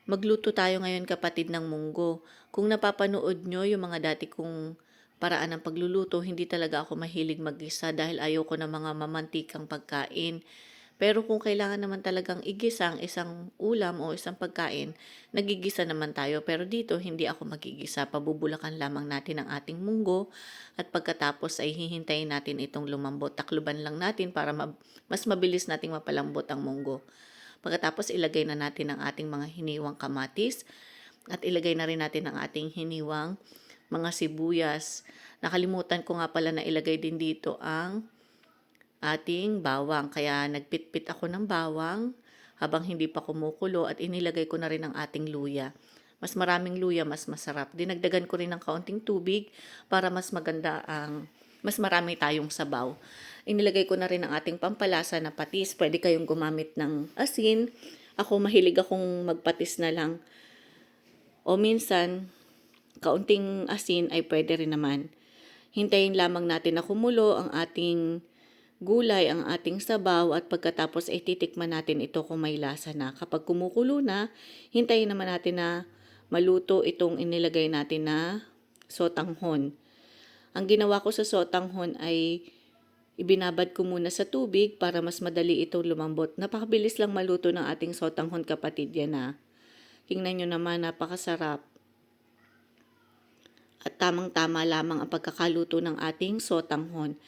Magluto tayo ngayon kapatid ng munggo. Kung napapanood nyo yung mga dati kong paraan ng pagluluto, hindi talaga ako mahilig mag-isa dahil ayoko ng mga mamantikang pagkain. Pero kung kailangan naman talagang igisa ang isang ulam o isang pagkain, nagigisa naman tayo. Pero dito, hindi ako magigisa. Pabubulakan lamang natin ang ating munggo at pagkatapos ay hihintayin natin itong lumambot. Takluban lang natin para mas mabilis nating mapalambot ang munggo. Pagkatapos ilagay na natin ang ating mga hiniwang kamatis at ilagay na rin natin ang ating hiniwang mga sibuyas. Nakalimutan ko nga pala na ilagay din dito ang ating bawang. Kaya nagpitpit ako ng bawang habang hindi pa kumukulo at inilagay ko na rin ang ating luya. Mas maraming luya, mas masarap. Dinagdagan ko rin ng kaunting tubig para mas maganda mas marami tayong sabaw. Inilagay ko na rin ang ating pampalasa na patis. Pwede kayong gumamit ng asin. Ako mahilig akong magpatis na lang. O minsan, kaunting asin ay pwede rin naman. Hintayin lamang natin na kumulo ang ating gulay, ang ating sabaw at pagkatapos ay titikman natin ito kung may lasa na. Kapag kumukulo na, hintayin naman natin na maluto itong inilagay natin na sotanghon. Ang ginawa ko sa sotanghon ay ibinabad ko muna sa tubig para mas madali itong lumambot. Napakabilis lang maluto ng ating sotanghon kapatid yan na. Tingnan nyo naman, napakasarap. At tamang-tama lamang ang pagkakaluto ng ating sotanghon.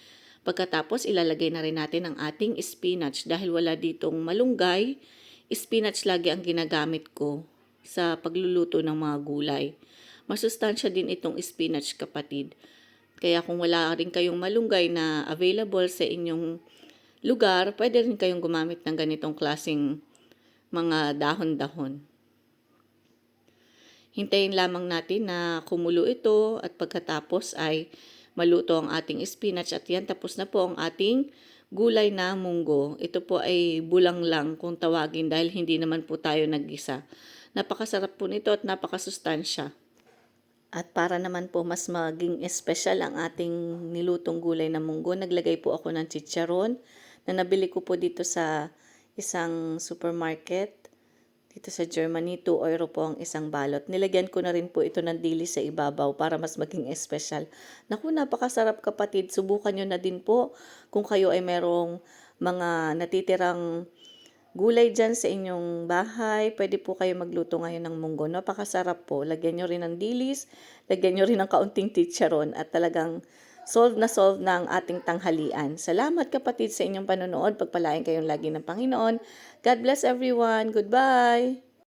Pagkatapos ilalagay na rin natin ang ating spinach dahil wala ditong malunggay. Spinach lagi ang ginagamit ko sa pagluluto ng mga gulay. Masustansya din itong spinach kapatid. Kaya kung wala rin kayong malunggay na available sa inyong lugar, pwede rin kayong gumamit ng ganitong klaseng mga dahon-dahon. Hintayin lamang natin na kumulo ito at pagkatapos ay maluto ang ating spinach at yan tapos na po ang ating gulay na munggo. Ito po ay bulang lang kung tawagin dahil hindi naman po tayo naggisa. Napakasarap po nito at napakasustansya. At para naman po mas maging espesyal ang ating nilutong gulay na munggo, naglagay po ako ng chicharon na nabili ko po dito sa isang supermarket. Dito sa Germany, 2 euro po ang isang balot. Nilagyan ko na rin po ito ng dilis sa ibabaw para mas maging espesyal. Naku, napakasarap kapatid. Subukan nyo na din po kung kayo ay merong mga natitirang gulay dyan sa inyong bahay, pwede po kayo magluto ngayon ng munggo. Napakasarap po. Lagyan nyo rin ng dilis, lagyan nyo rin ng kaunting chicharon at talagang solve na ang ating tanghalian. Salamat kapatid sa inyong panonood. Pagpalain kayong lagi ng Panginoon. God bless everyone. Goodbye!